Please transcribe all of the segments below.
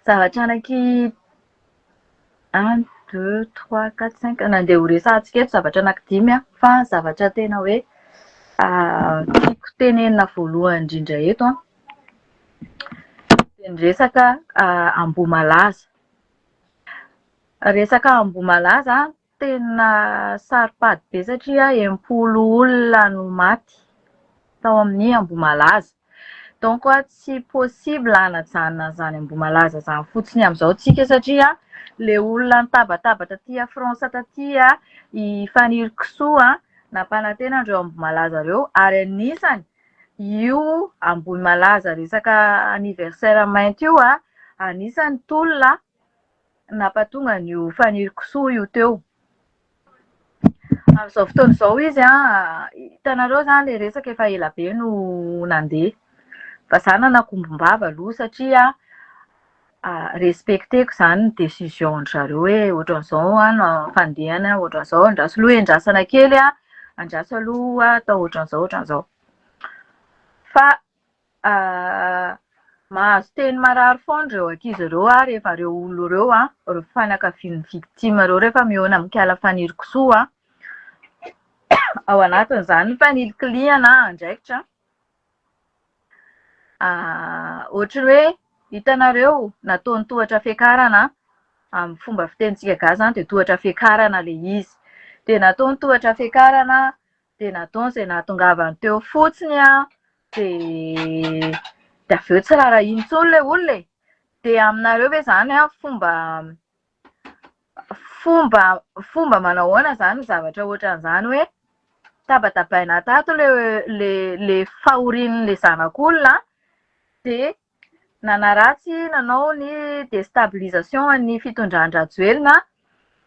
zavatra anaky 1, 2, 3, 4, 5 nandeha ho resahantsika eto zavatra anaky 5 fa zavatra tena hoe tiako tenenina voalohany indrindra eto dia ny resaka Ambohimalaza. Resaka Ambohimalaza tena saripady be satria 80 olona no maty tao amin'ny Ambohimalaza. Donc tsy possible hanajanona zany Ambohimalaza zany fotsiny amin'izao tsika satria le olona nitabatabatra taty France taty ifaniry kisoa nampanantena andreo Ambohimalaza reo ary anisany io Ambohimalaza resaka anniversaire mainty io anisany tolona nampatonga an'io faniry kisoa io teo. Amin'izao fotoana izao izy hitanareo zany le resaka efa ela be no nandeha. Fa zany nanakombombava aloha satria respecteko zany ny décision-ndrareo hoe ohatran'izao no fandehana, ohatran'izao andraso loha endrasana kely andraso aloha atao ohatran'izao ohatran'izao. Fa mahazo teny marary foana reo ankizy ireo rehefa reo olona reo reo fianakavian'ny victime reo rehefa mihaona mikala faniry kisoa ao anatin'izany ny fanily client na andraikitra. Ohatry hoe hitanareo nataony tohatra fiakarana amin'ny fomba fitenintsika gasy zany dia tohatra fiakarana le izy. Dia nataony tohatra fiakarana dia nataony izay nahatongavany teo fotsiny dia avy eo tsy rara intsony le olona e. Dia aminareo ve zany fomba manao ahoana zany zavatra ohatran'izany hoe tabatabaina tato le fahorian'le zanak'olona dia nanaratsy nanao ny déstabilisation ny fitondran-dRajoelina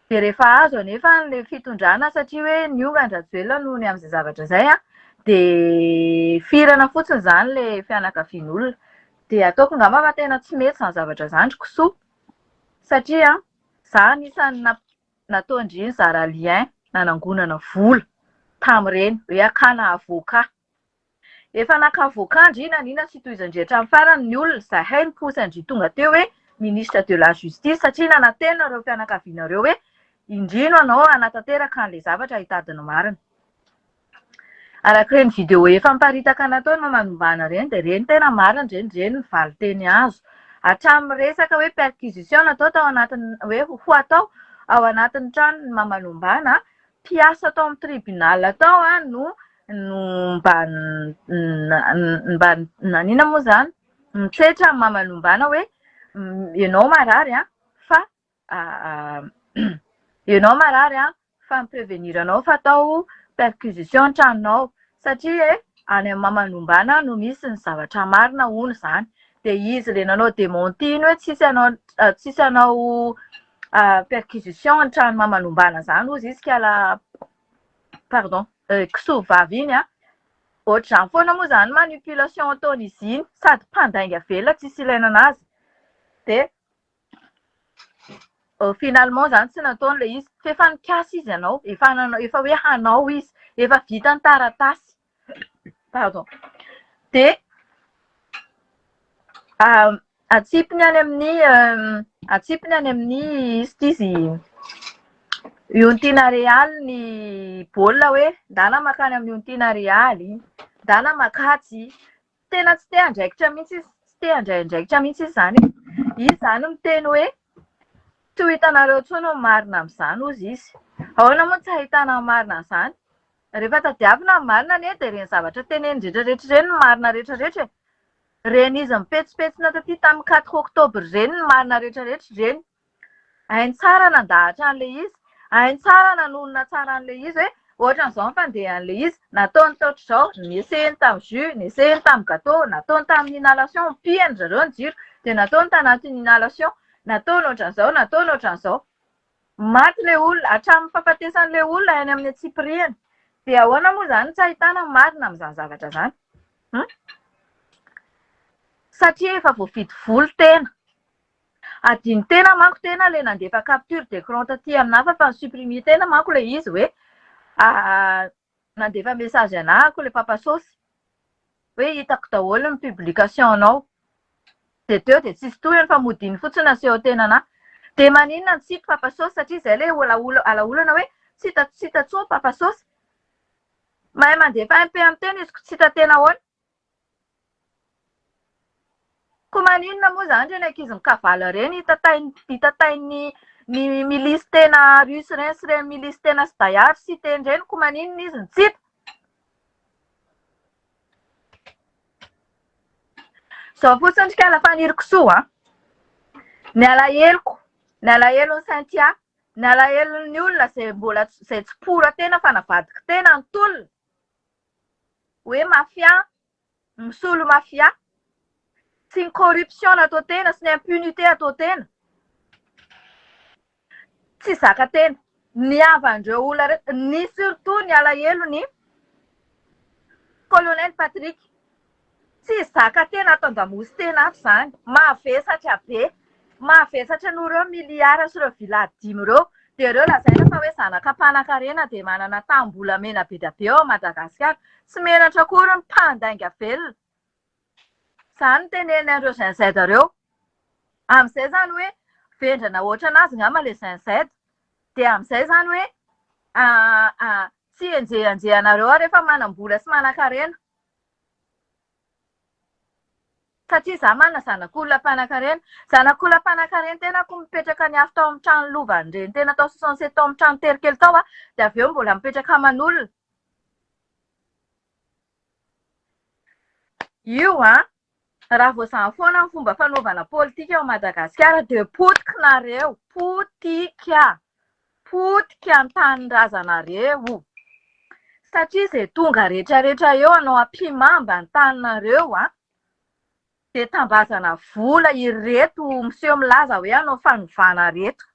dia rehefa azo anefa le fitondrana satria hoe niova ny Rajoelina noho ny amin'izay zavatra izay dia firana fotsiny zany le fianakavian'olona. Dia ataoko angamba fa tena tsy mety izany zavatra izany kisoa satria za anisan'ny nataon-dry Zara Lien nanangonana vola tamin'ireny hoe hakana avoka. Efa naka avoka ndry nanina sy tohizandry hatramin'ny farany ny olona zahay ny posandry tonga teo hoe ministre de la justice satria nanantena ireo fianakavianareo hoe indrino anao hanatanteraka an'ilay zavatra hitadiny marina. Arak'ireny vidéo efa miparitaka nataony mamanombana ireny dia ireny tena marina ireny ny valy teny azo. Hatramin'ny resaka hoe perquisition natao tao anatin'ny hoe ho atao ao anatin'ny trano ny mamanombana mpiasa tao amin'ny tribunal tao no mba nanina moa zany mitsetra mamanombana hoe ianao marary fa ianao marary fa miprevenir anao fa atao perquisition tranonao satria any amin'ny mamanombana no misy ny zavatra marina hono zany. Dia izy le nanao démenti hoe tsisy anao perquisition ny trano mamanombana zany ozy izy kala pardon kisoa vavy iny ohatr'izany foana moa zany manipulation ataony izy iny sady mpandainga velona tsisy ilaina anazy. Dia finalement zany tsy nataony le izy efa nikasy izy ianao efa hoe hanao izy efa vita ny taratasy pardon. Dia atsipiny any amin'ny izy Iontina Real ny baolina hoe ndana makany amin'ny Iontina Real ndana makatsy tena tsy te andraikitra mihitsy izy tsy te andraindraikitra mihitsy izy zany. Izy zany miteny hoe tsy ho hitanareo intsony ny marina amin'izany ozy izy. Ahoana moa tsy ahitana marina amin'izany? Rehefa tadiavina ny marina anie dia ireny zavatra teneny rehetrarehetra ireny ny marina rehetrarehetra. Reny izy mipetsipetsina taty tamin'ny 4 octobre ireny ny marina rehetrarehetra ireny. Hainy tsara nandahatra an'ilay izy. Hainy tsara nanonona tsara an'ilay izy hoe ohatran'izao ny fandehan'ilay izy nataony taotr'izao niesehiny tamin'ny jus, niesehiny tamin'ny gâteau, nataony tamin'ny inhalation pihany zareo ny jiro dia nataony tanatin'ny inhalation, nataony ohatran'izao, nataony ohatran'izao. Maty ilay olona hatramin'ny fahafatesan'ilay olona any amin'ny atsipiriany. Dia ahoana moa zany tsy ahitana marina amin'izany zavatra izany? Satria efa voavidy vola tena. Adiny tena manko tena ilay nandefa capture d'écran taty aminahy fa supprimer tena manko ilay izy hoe nandefa message anahako ilay papasosy hoe hitako daholo ny publication anao. dia teo dia tsisy tohany fa modiny fotsiny aseho tenana. Dia maninona ny tsito papasosy satria izay ilay alaolana hoe tsy hita tsoa papasosy. Mahay mandefa MP amin'ny tena izy tsy hita tena ahoana. Ko maninona moa izany ireny ankizy mikavaly ireny hitatainy ny milisy tena rusy ireny sy ireny milisy tena sdaiary sy teny ireny ko maninona izy ny tsita. Izao fotsiny trika lafaniri kisoa ny alaheloko, ny alahelon'ny Saintia, ny alahelon'ny olona izay tsy pora tena fa navadika tena ny tolona. Hoe mafia, misolo mafia, sy ny corruption atao tena sy ny impunité atao tena. Tsy zaka tena. Ny avandreo olona ny surtout ny alahelony Colonel Patrick. Tsy zaka tena atao-damosy tena ato izany. Mavesatra be. Mavesatra noho ireo miliara sy ireo vila dimy ireo. Dia ireo lazaina fa hoe zanaka mpanan-karena dia manana tanim-bolamena be dia be ao Madagasikara. Tsy menatra akory ny mpandainga velona. Izany no tenenindreo zinzaida ireo. Amin'izay izany hoe vendrana ohatrana azy angamba ilay zinzaida. Dia amin'izay izany hoe tsy enjehanjehanareo rehefa manam-bola sy manan-karena. Satria izaho manana zanak'olona mpanan-karena. Zanak'olona mpanan-karena tena ko mipetraka ny afo tao amin'ny trano lovany ireny tena tao 67 tao amin'ny trano terikely tao dia avy eo mbola mipetraka aman'olona. Io raha voazahany foana ny fomba fanaovana politika ao Madagasikara dia potikinareo, potika ny tanin-drazanareo. Satria izay tonga rehetrarehetra eo anao ampimamba ny taninareo dia tambazana vola ireto miseho milaza hoe anao fanovana reto.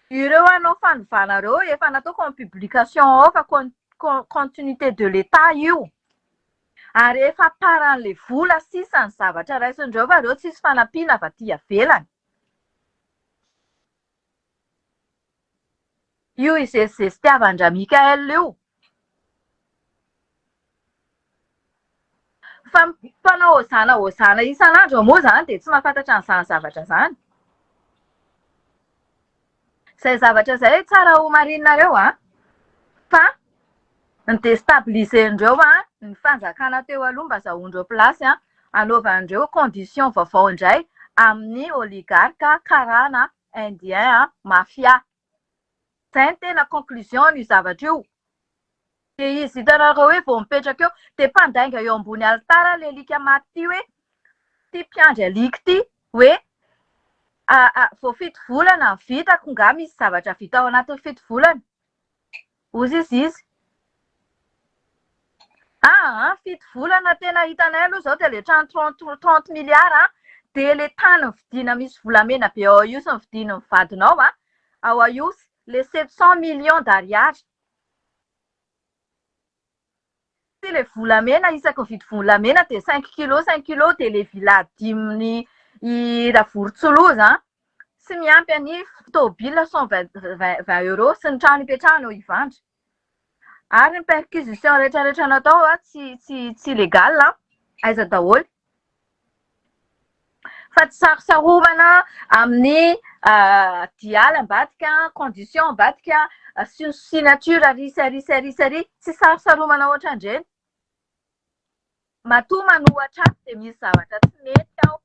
Ireo anao fanovana ireo efa natao comme publication ao fa continuité de l'État io. Ary efa paran'ilay vola sisa ny zavatra raisindreo fa ireo tsisy fanampiana avy aty ivelany. Io izezizestiavan-dra Mikael io. Fa mpanao hozana isan'andro moa izany dia tsy mahafantatra an'izany zavatra izany. Izay zavatra izay tsara ho marinareo fa ny déstabilisendreo ny fanjakana teo aloha mba azahoandreo plasy anaovandreo condition vaovao indray amin'ny oligarque karana indien mafia. Izay ny tena conclusion io zavatra io. Dia izy hitanareo hoe vao mipetraka eo dia mpandainga eo ambony alitara ilay alika maty ity hoe ity mpiandry alika ity hoe vao fito volana ny vitako nga misy zavatra vita ao anatin'ny fito volana. Ozy izy. Fito volana tena hitanay aloha izao dia ilay trano 30 miliara dia ilay tany ny vidiana misy volamena be ao io sy ny vidiana ny vadinao ao io ilay 700 millions d'ariary. Sy ilay volamena isaky mividy volamena dia 5 kilos dia ilay vila dimy ny Ravorontsoloza sy miampy any tômôbila 120 euro sy ny trano ipetrahana ao Ivandra. Ary ny perquisition rehetrarehetra natao tsy légal aiza daholo. Fa tsy sarosaromana amin'ny dialy ambadika, condition ambadika, signature arisy tsy sarosaromana ohatran'ireny. Matoa manohatra dia misy zavatra tsy mety ao.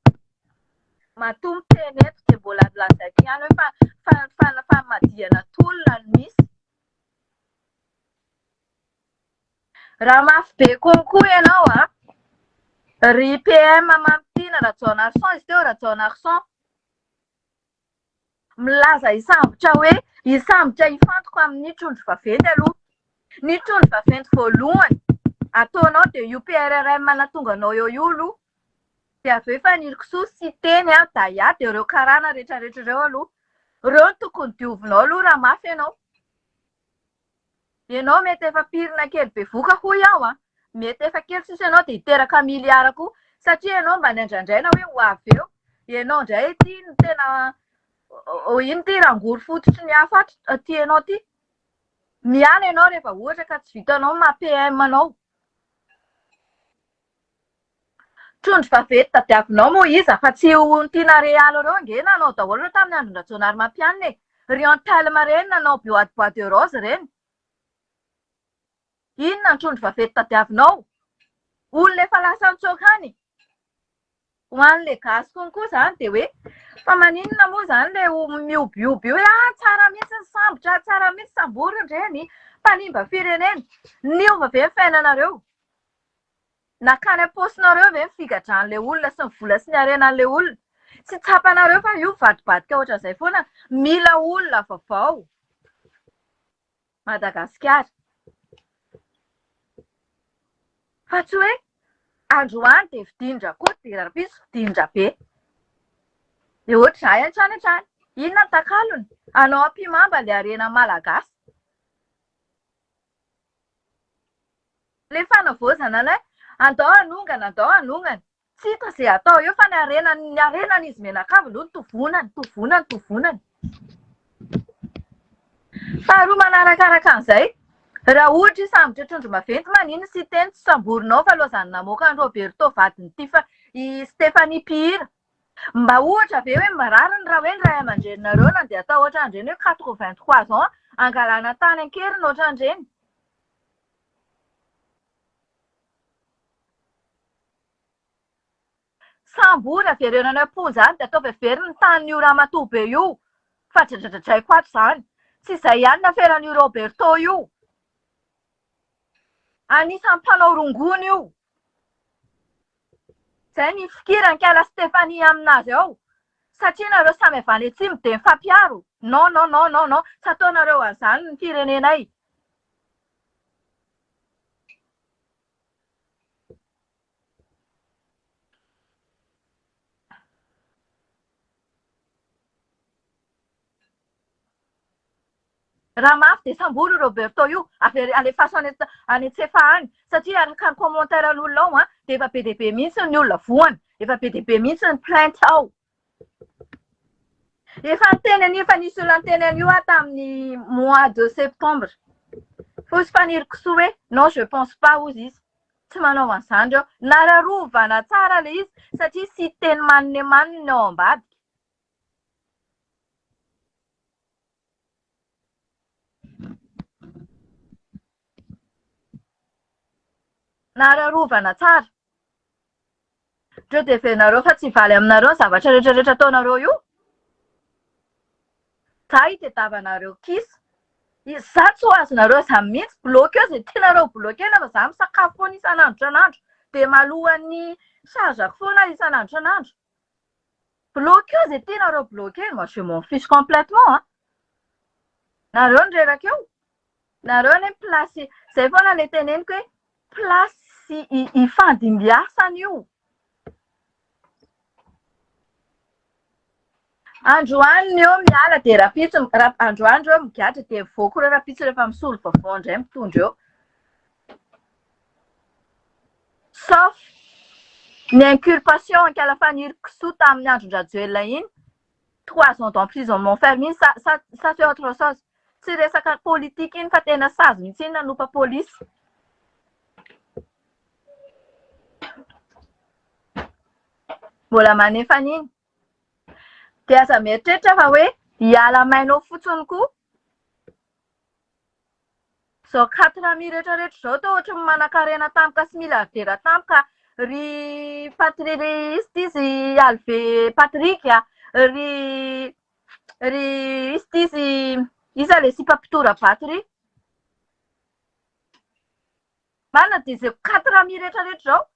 Matoa miteny eto dia mbola lazaiko ihany hoe famadihana tolona no misy. Raha mafy be konkoa ianao ry PM Mampina Rajaona Arsan izy teo Rajaona Arsan milaza hisambotra hoe hisambotra hifantoko amin'ny trondro vaventy aloha. Ny trondro vaventy voalohany ataonao dia UPRRM natonga anao eo io aloha. Dia avy eo efa nirikosoa sy teny daia dia ireo karana rehetrarehetra ireo aloha. Ireo no tokony diovinao aloha raha mafy ianao. Ianao mety efa pirina kely be voka hoy aho mety efa kely sisa ianao dia hiteraka miliara koa satria ianao mba ndraindraina hoe ho avy eo. Ianao indray ity no tena ino ity rangory fototry ny hafa aty ianao ity. Miala ianao rehefa ohatra ka tsy vitanao ma PM anao. Trondro vaventy tadiavinao moa izy fa tsy ho tiana Real reo nge nanao daholo reo tamin'ny andron Rajonary Mampianina e. Oriental reny nanao bois de rose reny. Inona ny trondro vaventy tadiavinao? Olona efa lasa nitsokany. Ho an'ilay gasy konkoa izany dia hoe fa maninona moa izany ilay miobioby io hoe tsara mihitsy ny sambotra, tsara mihitsy samborony ireny, mpanimba firenena. Niova ve ny fiainanareo? Nakany am-paosinareo ve ny figadran'ilay olona sy ny vola sy ny harenan'ilay olona? Tsy tsapanareo fa io vadibadika ohatran'izay foana. Mila olona vaovao. Madagasikara. Fa tsy hoe androany dia vidindra koa dia rahampitso vidindra be. Dia ohatr'izay hatrany hatrany. Inona ny takalony? Anao ampimamba ilay harena malagasy. Ilay fanavaozana ilay andao hanongana. Tsy hita izay atao eo fa ny harenan'izy menakavy aloha tovonany. Faharoa manarakaraka an'izay, raha ohatra hisambotra trondro maventy manino sy teny tsy samborinao fa lozany namoaka ny Roberto vadiny i Stéphanie Pihira. Mba ohatra ve hoe marary raha hoe ny ray aman-dreninareo nandeha atao ohatran'ireny hoe 83 ans angalana tany an-keriny ohatran'ireny. Sambola averenana amponja any dia atao veveriny ny tanin'io ramatoa be io. Fa dradradradraiko ato izany. Tsy izay ihany na feran'io Roberto io. Anisan'ny mpanao rongony io. Izay ny fikirankala Stéphanie aminazy ao. Satria nareo samy avy any atsimo dia mifampiaro. Non. Tsy ataonareo an'izany ny firenenay. Raha mafy dia samboly Roberto io, alefaso any Antsefa any. Satria araka ny commentaire-n'olona ao dia efa be dia be mihitsy ny olona voany. Efa be dia be mihitsy ny plainte ao. Efa nisy olona niteny an'io tamin'ny mois de septembre. Fosy faniriko soa hoe non je pense pas hozy izy. Tsy manao an'izany reo. Nararovana tsara ilay izy satria sy teny maniny ao ambadika. Nararovana tsara. Reo dia venareo fa tsy valy aminareo ny zavatra rehetrarehetra ataonareo io. Za itadiavanareo kisa. Za tsy ho azonareo izany mihitsy. Bloqueo izay tianareo bloquena fa za misakafo foana isan'andro. Dia malohan'ny chargeako foana isan'andro. Bloqueo izay tianareo bloquena. Moi je m'en fiche complètement. Nareo ny reraka eo. Nareo ny plasy. Izay foana ilay teneniko hoe plasy ifandimbiasana io. Androany eo miala dia rapitso androany eo migatra dia voako ireo rapitso rehefa misolo vaovao indray mitondra eo. Sauf ny inculpation ankala faniriko soa tamin'ny andron-drajoelina iny 3 ans d'emprisonnement ferme iny ça fait autre chose. Tsy resaka politika iny fa tena sazy mihitsy iny nanompa polisy. Mbola manefa an'iny. Dia aza mieritreritra fa hoe hiala mainao fotsiny koa. Izao 4 ami rehetrarehetra izao toa ohatran'ny manan-karena tampoka sy milardera tampoka. Ry izy Alve Patrick, ry izy iza ilay Sipapitora Batry. Marina dia izay 4 ami rehetrarehetra izao.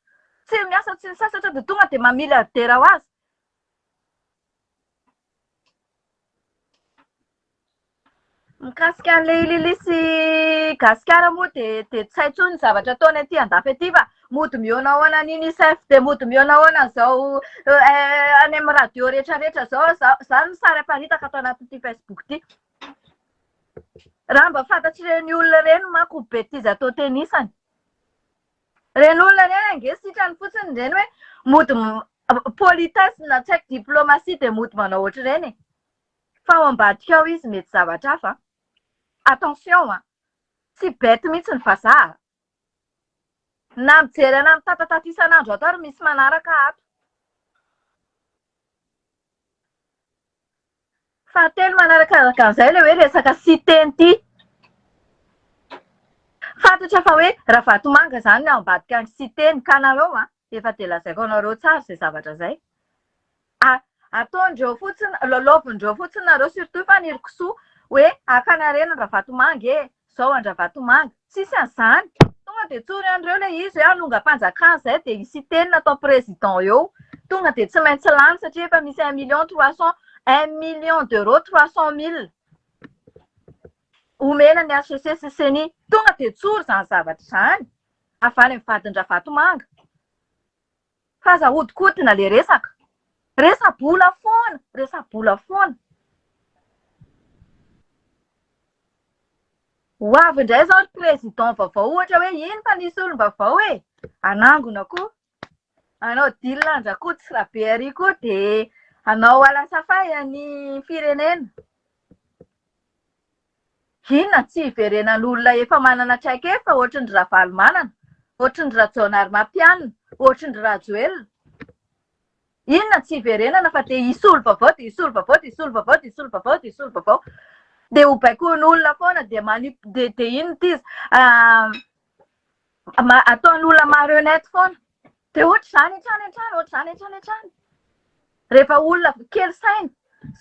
Tsy miasa tsy nisasatra dia tonga dia mamilardera ho azy. Mikasika an'ilay Lilisy Gasikara moa dia tsy hay intsony ny zavatra ataony aty andafy aty fa mody mihaonahoana ny UNICEF dia mody mihaonahoana izao any amin'ny radio rehetrarehetra izao. Izany ny sary aparitaka ato anatin'ity Facebook ity. Raha mba fantatr'ireny olona ireny manko bêtise atao tenisany. Ireny olona ireny ange sitrany fotsiny ireny hoe mody politesse na tsy haiko diplomatie dia mody manao ohatr'ireny. Fa ao ambadika ao izy mety zavatra hafa. Attention, tsy bête mihitsy ny vazaha. Na mijery anahy mitatataty isan'andro atao ary misy manaraka ato. Fahatelo manaraka an'izay ilay hoe resaka cité ity. Fantatra fa hoe raha vatomanga izany no ambadika ny cité-ny ka nareo efa dia lazaiko anareo tsara izay zavatra izay. Ataondreo fotsiny, lalaovindreo fotsiny nareo surtout fa ny hery-kisoa hoe Ankanarena Andravatomanga izao Andravatomanga. Tsisy an'izany. Tonga dia tsorin'ireo ilay izy hoe alonga-panjakana izay dia i cité-ny natao président eo. Tonga dia tsy maintsy lany satria efa misy 1 d'euros 300 000 omena ny HCCCNI. Tonga dia tsory izany zavatra izany. Avy any amin'ny vadin-Dravatomanga. Fa aza ahodikodina ilay resaka. Resa-bola foana, resa-bola foana. Ho avy indray izao ny président vaovao ohatra hoe iny fa nisy olom-baovao anangona koa. Anao dily Lanjakotsy Rabeary koa dia anao alasafay ny firenena. Inona tsy hiverenan'olona efa manana traika efa ohatry ny Ravalomanana, ohatry ny Rajaonary Mampianina, ohatry ny Rajoelina. Inona tsy hiverenana fa dia hisolo vaovao, dia hisolo vaovao, dia hisolo vaovao, dia hisolo vaovao, dia hisolo vaovao. Dia ho baikoin'olona foana dia dia inona ity izy ataon'olona marionnette foana. Dia ohatr'izany hatrany hatrany, ohatr'izany hatrany hatrany. Rehefa olona kely saina,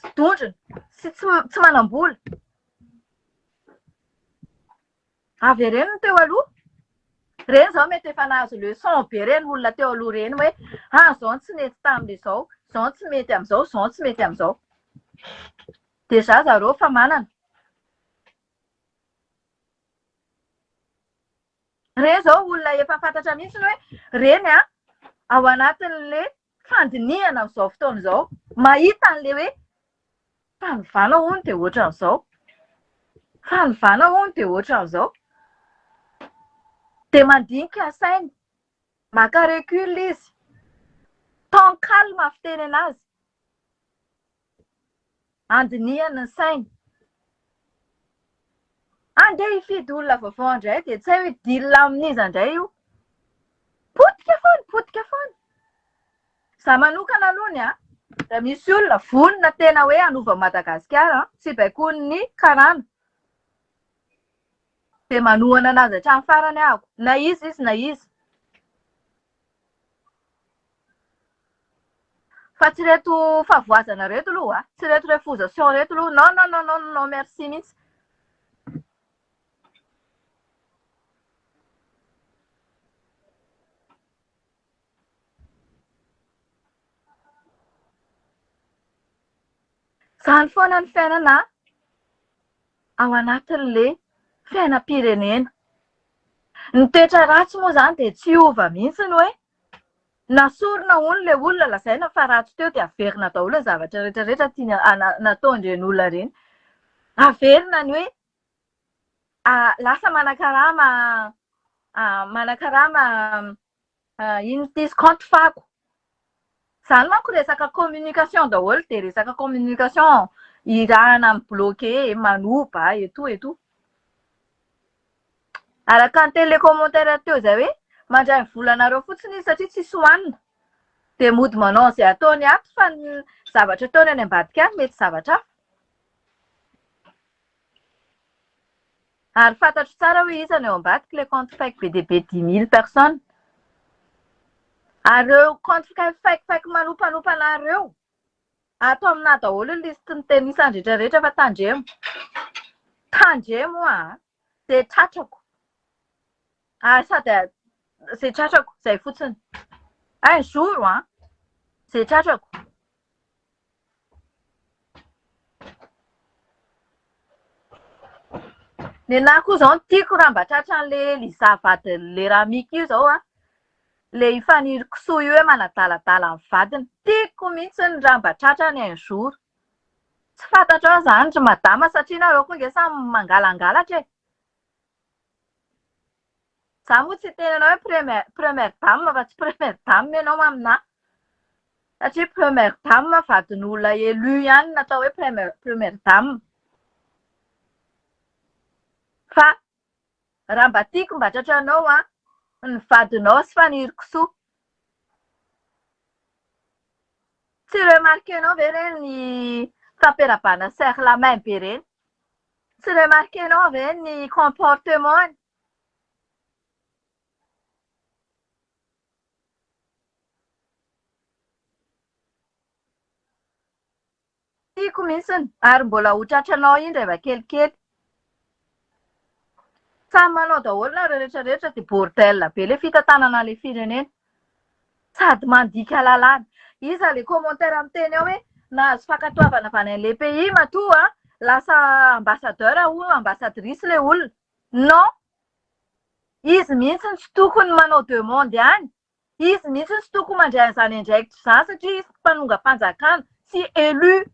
sy dondrina, sy tsy manam-bola. Avy ireny teo aloha. Ireny izao mety efa nahazo leçon be ireny olona teo aloha ireny hoe izao tsy mety tamin'izao, izao tsy mety amin'izao, izao tsy mety amin'izao. Dia za zareo fa manana. Ireny izao olona efa fantatra mihitsy hoe ireny ao anatin'ilay fandinihana amin'izao fotoana izao. Mahita an'ilay hoe fanovana hono dia ohatran'izao. Fanovana hono dia ohatran'izao. Dia mandinika sainy. Maka recul izy. Temps calme fiteny anazy. Andinihana ny sainy. Andeha hifidy olona vaovao indray dia tsy hay hoe dila amin'iza indray io. Potika foana, potika foana. Za manokana aloha ny raha misy olona vonona tena hoe hanova Madagasikara, tsy baikoin'ny karana. Dia manohana anazy hatramin'ny farany ahako. Na izy, na izy. Fa tsy reto favoazana reto aloha, tsy reto refusation reto aloha. Non, non, non, non, non, merci mihitsy. Izany foana ny fiainana ao anatin'ilay fiainam-pirenena. Ny toetra ratsy moa izany dia tsy hiova mihitsy ny hoe nasorona hono ilay olona lazaina fa ratsy teo dia averina daholo ny zavatra rehetrarehetra tiana nataon'ireny olona ireny. Averina ny hoe lasa manakarama ino ity izy compte fako. Izany manko resaka communication daholo dia resaka communication irahana mibloqué, manoba, et tout, et tout. Araka ny télécommentaire teo izay hoe mandray ny volanareo fotsiny izy satria tsisy hohanina. Dia mody manao izay ataony ato fa ny zavatra ataony any ambadika any mety zavatra hafa. Ary fantatro tsara hoe iza no eo ambadika ilay compte fake be dia be 10 000 personnes. Ary ireo compte fake manompanopa anareo ato amina daholo ny listin'ny tenisany rehetrarehetra fa tandremo. Tandremo dia tratrako. Sady izay tratrako, izay fotsiny. Un jour, izay tratrako. Ny anahy koa izao no tiako raha mba tratran'ilay Liza vadin'ilay Ramika io izao ilay ifaniry-kisoa io hoe manadaladala ny vadiny. Tiako mihitsy ny raha mba tratrany un jour. Tsy fantatra ao izany ry madama satria nareo koa inge samy mangalangalatra e. Za moa tsy tena hoe première dame fa tsy première dame ianao aminahy. Satria première dame vadin'olona élu ihany natao hoe première dame. Fa raha mba tiako mba tratranao Ny vadinao sy faniriky soa. Tsy remarquenao ve reny fampiarabana serre la main be reny? Tsy remarquenao ve ny comportement? Tiako mihitsiny ary mbola ho tratranao indray va kelikely. Samy manao daholo nareo rehetrarehetra dia bordel be ilay fitantanana ilay firenena. Sady mandika lalàna. Iza ilay commentaire miteny ao hoe nahazo fankatoavana avy any an'ilay pays matoa lasa ambassadeur ou ambassadrice ilay olona. Non! Izy mihitsy tsy tokony manao demande ihany. Izy mihitsy tsy tokony mandray an'izany andraikitra izany satria izy mpanonga-panjakana sy élu.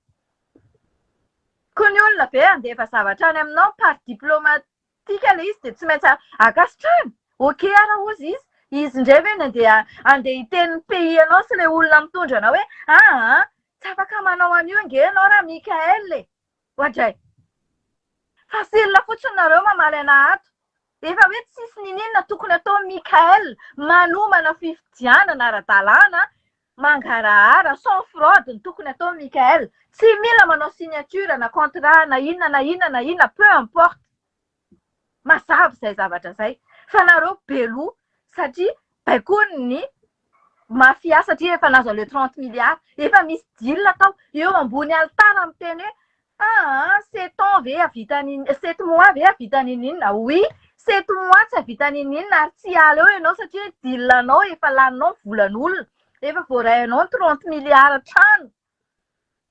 Koa ny olona be andefa zavatra any aminao par diplomatika ilay izy dia tsy maintsy akasitrahana. Okey ara ozy izy. Izy indray ve andeha hiteny pays anao sy ilay olona mitondra anao hoe tsy afaka manao an'io nge ianao raha Mikael e. Ohatray. Fasilona fotsiny nareo mamaly ana ato. Efa hoe tsisy ninina tokony atao Mikael, manomana fifidianana ara-dalàna, mangarahara, sans fraude ny tokony atao Mikael. Tsy mila manao signature na contrat na inona, peu importe. Mazava izay zavatra izay. Fa nareo beloha satria baikony mafia satria efa nahazo an'ilay 30 milliards. Efa misy deal tao eo ambony alitara miteny hoe 7 ans ve havita 7 mois ve havita ninina? Oui, 7 mois tsy havita ninina ary tsy ala eo ianao satria dealanao efa laninao volan'olona. Efa voarahinao 30 milliards trano.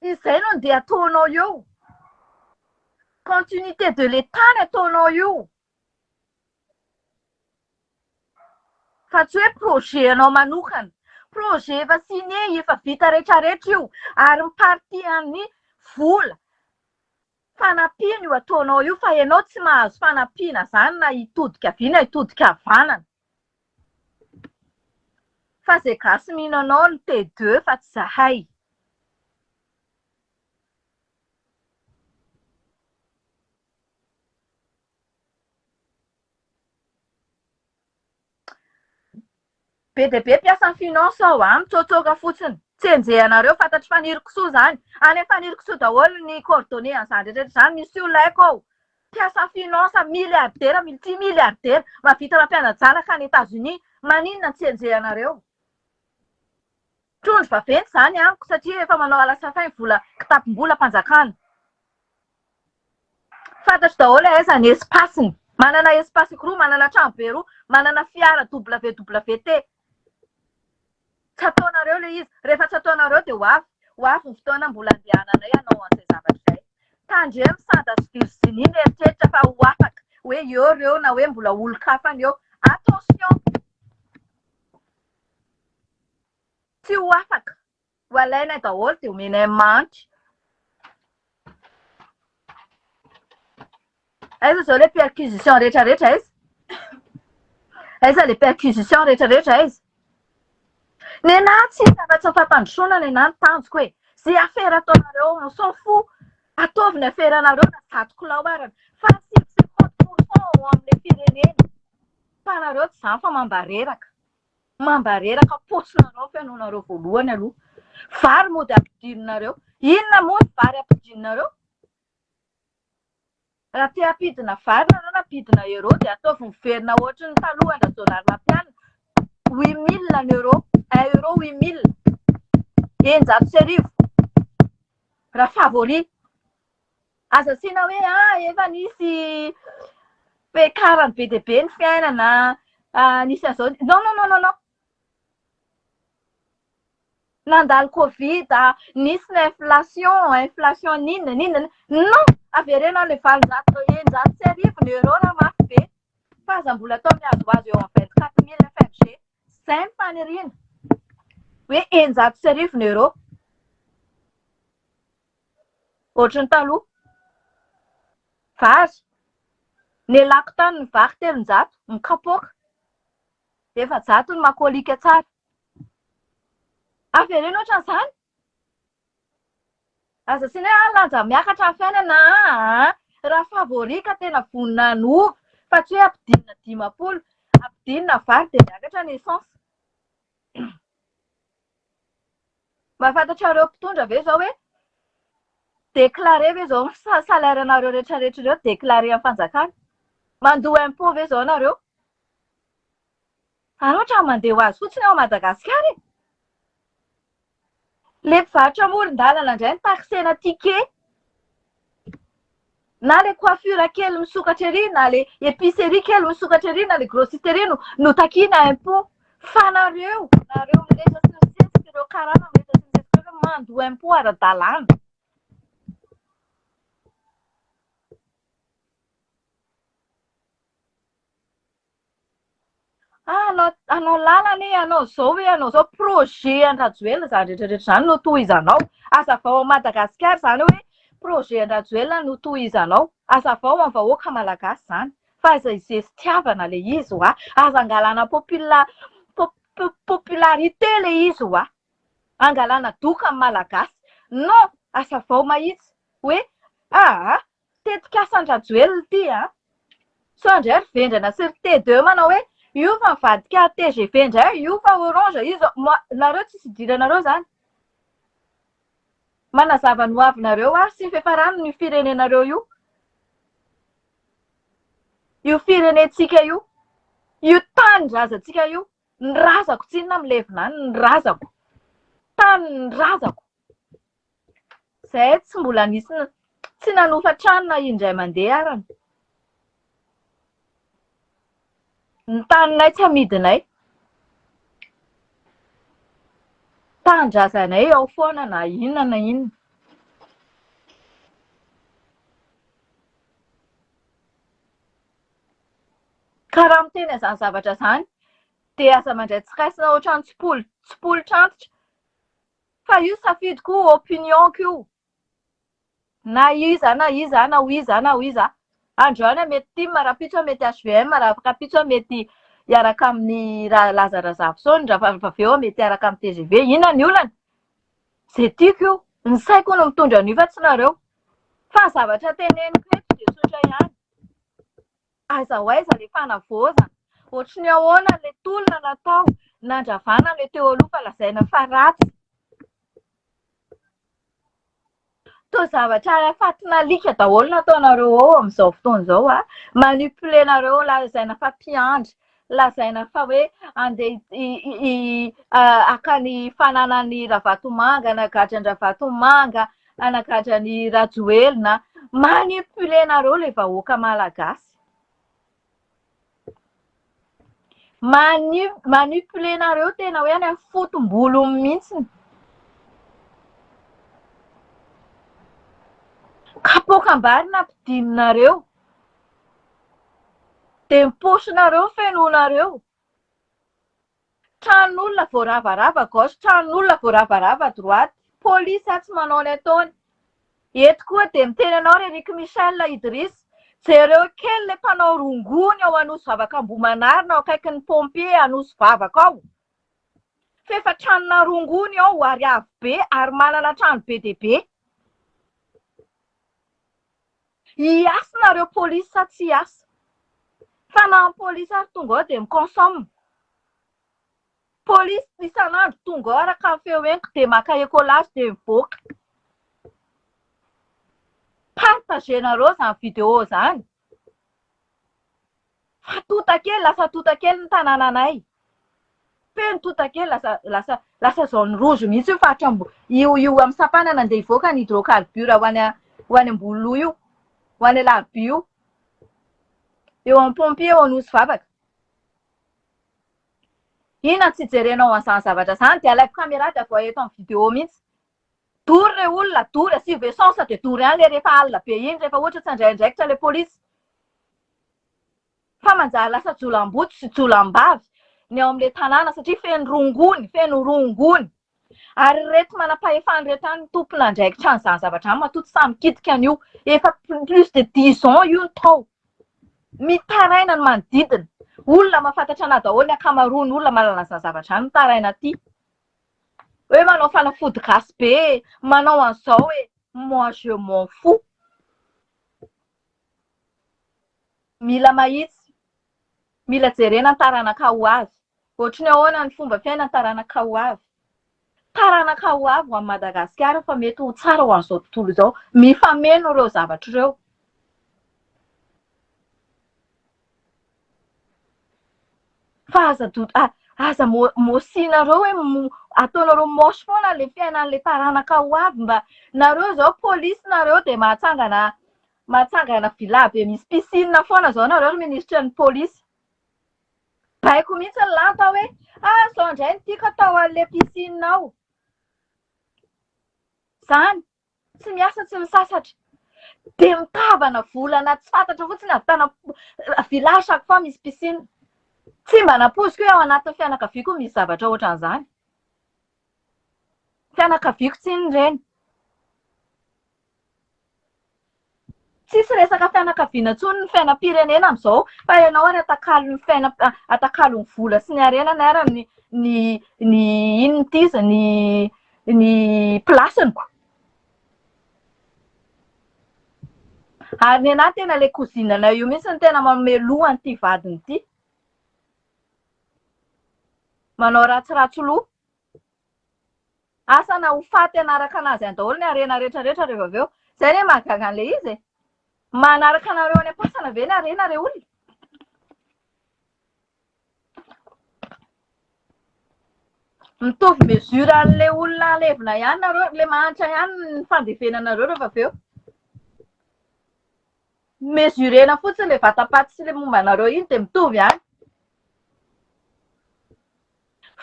Izay no andeha ataonao eo. Continuité de l'État no ataonao io. Fa tsy hoe projet anao manokana. Projet efa signé, efa vita rehetrarehetra io. Ary miparty amin'ny vola. Fanampiana io ataonao io fa ianao tsy mahazo fanampiana izany na hitodika avy na hitodika havanana. Fa izay gasy mihinanao no T2 fa tsy zahay. Be dia be mpiasan'ny finance ao mitsotsoka fotsiny. Tsy enjehanareo fantatry faniriky soa izany. Any amin'ny faniriky soa daholo ny coordonnées an'izany rehetra izany. Misy olona haiko ao. Mpiasan'ny finance milliardaire, multimilliardaire, mahavita mampiana-janaka any États-Unis. Maninona tsy enjehanareo? Trondro vaventy izany amiko satria efa manao alasafainy vola kitapom-bola mpanjakana. Fantatro daholo aiza ny espasiny. Manana espasy roa, manana trano be roa, manana fiara WWT. Tsy ataonareo ilay izy. Rehefa tsy ataonareo dia ho avy. Ho avy ny fotoana mbola andehananay hanao an'izay zavatra izay. Tandremo Santa sy Virginie mieritreritra fa ho afaka. Hoe eo ireo na hoe mbola olon-kafana eo. Attention! Tsy ho afaka. Ho alainay daholo dia omenay mantry. Aiza izao ilay perquisition rehetrarehetra aiza? Aiza ilay perquisition rehetrarehetra aiza? Ny anahy tsy zavatra fampandrosoana ny anahy ny tanjoko hoe. Izay afera ataonareo on s'en fout. Ataovy ny aferanareo na zato kilao arany. Fa 50% ao amin'ilay firenena. Fa nareo tsy izany fa mambareraka. Mambareraka paosinareo fihainoanareo voalohany aloha. Vary moa dia ampidirinareo. Inona moa ny vary ampidirinareo? Raha te hampidina vary nareo na hampidina euro dia ataovy miverina ohatry ny taloha Andrazonary Mampianina. 8 000 euro. 1 euro 8 000. Eninjato sy arivo. Raha favori. Aza asiana hoe efa nisy karany be dia be ny fiainana. Nisy an'izao. Non. Nandalo Covid, nisy ny inflation ninona. Non! Averenao ilay eninjato sy arivo ny euro raha mafy be. Fa aza mbola atao miazoazo eo amin'ny 24 000 FRG. Izay ny faniriana. Hoe eninjato sy arivo ny euro. Ohatry ny taloha. Vary. Ny lako tany ny vary 300, ny kapoaka. 400 ny makolika tsara. Averena ohatran'izany? Aza asiana hoe lanja miakatra ny fiainana raha favorika tena vonina nova fa tsy hoe ampidinina 10. dinina vary dia miakatra ny essence. Mahafantatrareo mpitondra ve zao hoe déclaré ve zao salaire anareo rehetrarehetra ireo déclaré amin'ny fanjakana? Mandoa impôt ve zao nareo? Ary ohatra mandeha ho azy fotsiny ao Madagasikara e. Le mpivarotra amoron-dalana indray ny taxena ticket. Na le coiffure kely misokatra ery, na le épicerie kely misokatra ery, na le grossisterie no takiana impôt. Fa nareo milesa sesika ireo karana milesa sesika ireo mandoa impôt ara-dalàna. Anao lalana e, anao zao hoe anao zao projet Andrajoelina zany rehetrarehetra zany no tohizanao. Asa vao Madagasikara zany hoe projet Andrajoelina no tohizanao. Asa vao amin'ny vahoaka malagasy zany. Fa izay zesitiavana le izy hoa. Aza angalana popularité le izy hoa. Angalana doka amin'ny malagasy. Non, asa vao mahitsy hoe tetika asa Andrajoelina ity a. So indray ry vendrana sy ry T2 manao hoe io fa mivadika TGV indray, io fa Orange, io zao nareo tsisy idiranareo zany. Manazava ny hoavinareo ary sy ny fiafarany io firenenareo io. Io firenetsika io. Io tanin-drazantsika io. Ny razako tsinona milevina any, ny razako. Tanin'ny razako. Zay tsy mbola nisy tsy nanofa trano na indray mandeha arany. Ny taninay tsy amidinay. Tanin-drazanay ao foana na inona na inona. Karaha miteny izany zavatra izany dia aza mandray tsikaisina ohatrany tsipolo trantitra. Fa io safidiko opinion-ko io. Na iza, na iza, na ho iza, na ho iza. Androany mety TIM, rapitso mety HVM, rapitso mety hiaraka amin'ny Lazarazavy raha avy eo mety hiaraka amin'ny TGV. Inona ny olana? Izay tiako io. Ny saiko no mitondra an'io fa tsy nareo. Fa zavatra teneniko eto dia tsotra ihany. Aiza ho aiza le fanavoazana. Ohatry ny ahoana le tolona natao, nandravana le teo aloha fa lazaina fa ratsy. Toa zavatra fatina alika daholo nataonareo ao amin'izao fotoana izao a. Manipulenareo lazaina fa mpiandry, lazaina fa hoe andeha akany fananan'ny Ravatomanga, anagadran'ny Ravatomanga, anagadran'ny Rajoelina. Manipulenareo le vahoaka malagasy. Manipulenareo tena hoe any amin'ny fotom-bolo mihitsiny. Kapoaka-mbary nampidinonareo. Dia miposinareo fenonareo. Tranon'olona voaravarava gauche, tranon'olona voaravarava droite. Polisy tsy manao ny ataony. Eto koa dia miteny anao Rerick Michel Idriss. Jereo kely le mpanao rongony ao Anosy Vavakambomanarina ao akaikin'ny pompier Anosy Vavaka ao. Fefa tranona rongony ao ary avo be ary manana trano be dia be. Hiasa nareo polisy sa tsy hiasa? Fa na ny polisy ary tonga ao dia mikonsoma. Polisy isan'andro tonga ao araka ny feo henoko dia maka ekolazy dia mivoaka. Partagenareo izany vidéo izany. Fa totakely, lasa totakely ny tanànanay. Feno totakely lasa zone rouge mihitsy io fa io amin'ny sampanana andeha hivoaka ny hydrocarbure ho any ambolo io, ho any Alarby io. Eo amin'ny pompier ao Anosy Vavaka. Inona tsy jerenao an'izany zavatra izany dia alaiko caméra dia vao eto amin'ny vidéo mihitsy. Dory le olona, dory asivy essence dia dory ihany le rehefa alina be iny, rehefa ohatra tsy andraindraikitra le polisy. Fa manjary lasa jolam-boto sy jolam-bavy ny ao amin'ilay tanàna satria feno rongony. Ary reto manam-pahefana reto ihany tompona andraikitra an'izany zavatra ihany matoto samy mikitika an'io. Efa plus de 10 ans io ny tao. Mitaraina ny manodidina. Olona mahafantatra anao daholo ny ankamaroany olona manana an'izany zavatra ihany mitaraina aty. Hoe manao fanafody gasy be, manao an'izao hoe moi je m'en fous. Mila mahitsy. Mila jerena ny taranaka ho avy. Ohatry ny ahoana ny fomba fiaina ny taranaka ho avy. Taranaka ho avy ho an'i Madagasikara fa mety ho tsara ho an'izao tontolo izao. Mifameno ireo zavatra ireo. Fa aza mosinareo hoe ataonareo mosy foana le fiainan'le taranaka ho avy mba nareo zao polisy nareo dia mahatsangana villa be misy piscine foana zao nareo ry ministra ny polisy. Baiko mihitsy ny lanta hoe zao indray ny tiako atao an'le piscine ao. Zany tsy miasa tsy misasatra. Dia mitavana volana tsy fantatra fotsiny ahavitana village chaque fois misy piscine. Tsy mba napoiziko hoe ao anatin'ny fianakaviako misy zavatra ohatran'izany. Fianakaviako tsiny ireny. Tsisy resaka fianakaviana intsony ny fiainam-pirenena amin'izao fa ianao ary atakalon'ny vola sy ny arenany ary ny inona ity izy ny plasiniko. Ary ny anahy tena ilay kozinana io mihitsy ny tena manome loha an'ity vadiny ity. Manao ratsiratsy loha. Asa na ho faty anaraka anazy an-daholo ny arena rehetrarehetra rehefa avy eo. Izay ny mahagaga an'ilay izy. Manaraka anareo any am-pasana ve ny arena ireo olona? Mitovy mesura an'ilay olona alevina ihany nareo, ilay mahantra ihany ny fandevenanareo rehefa avy eo. Mesurena fotsiny ilay vatapaty sy ilay momba anareo iny dia mitovy ihany.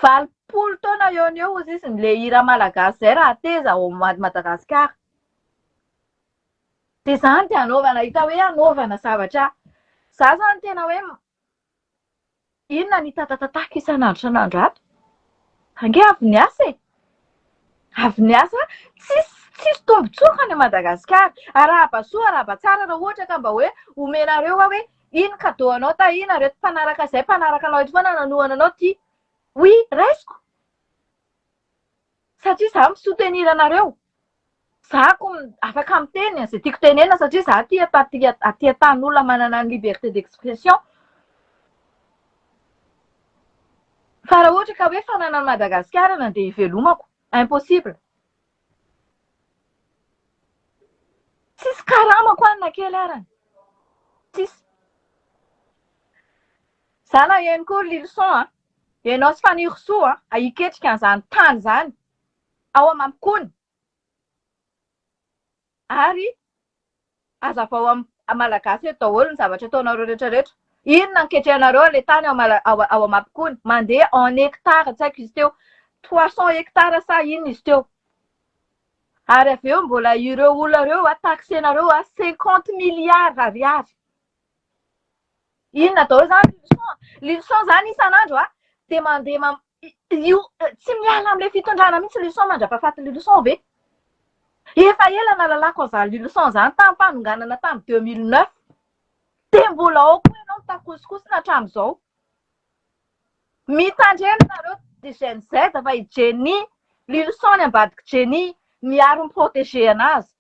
20 taona eo ny eo ozy izy n'ilay hira malagasy izay raha teza ao Madagasikara. Dia izany dia hanaovana hita hoe hanaovana zavatra. Izaho izany tena hoe inona ny tatatataka isan'andro ato. Ange avy niasa e. Avy niasa tsisy tombontsoa ny Madagasikara. Arahaba-soa arahaba-tsara raha ohatra ka mba hoe omenareo hoe iny cadeau anao tahina reto mpanaraka izay mpanaraka anao eto foana nanohana anao ty. Oui, raisiko. Satria izaho misoutenir anareo. Zahako afaka miteny izay tiako tenena satria izaho aty an-tanin'olona manana ny liberté d'expression. Fa raha ohatra ka hoe fananan'i Madagasikara nandeha hivelomako, impossible. Tsisy karamako any na kely arany. Tsisy. Zana ihany koa leçon ianao sy faniry soa hiketrika an'izany tany izany ao Amamikony. Ary hazavao amin'ny malagasy eto daholo ny zavatra ataonareo rehetrarehetra. Inona niketrehanareo ilay tany ao Amamikony? Mandeha en hectare, tsy haiko izy teo 300 hectares sa inona izy teo. Ary avy eo mbola ireo olona ireo taxenareo 50 milliards ariary. Inona daholo izany leçon zany isan'andro dia mandeha tsy miala amin'ilay fitondrana mihitsy leçon mandrapahafaty leçon ve? Efa ela nalalako an'izany leçon izany tamin'ny fanonganana tamin'ny 2009. Dia mbola ao koa ianao mitakosokosona hatramin'izao. Mitandrena nareo dia Gen Z fa i Jenny, leçon ny ambadiky Jenny miaro miprotéger anazy.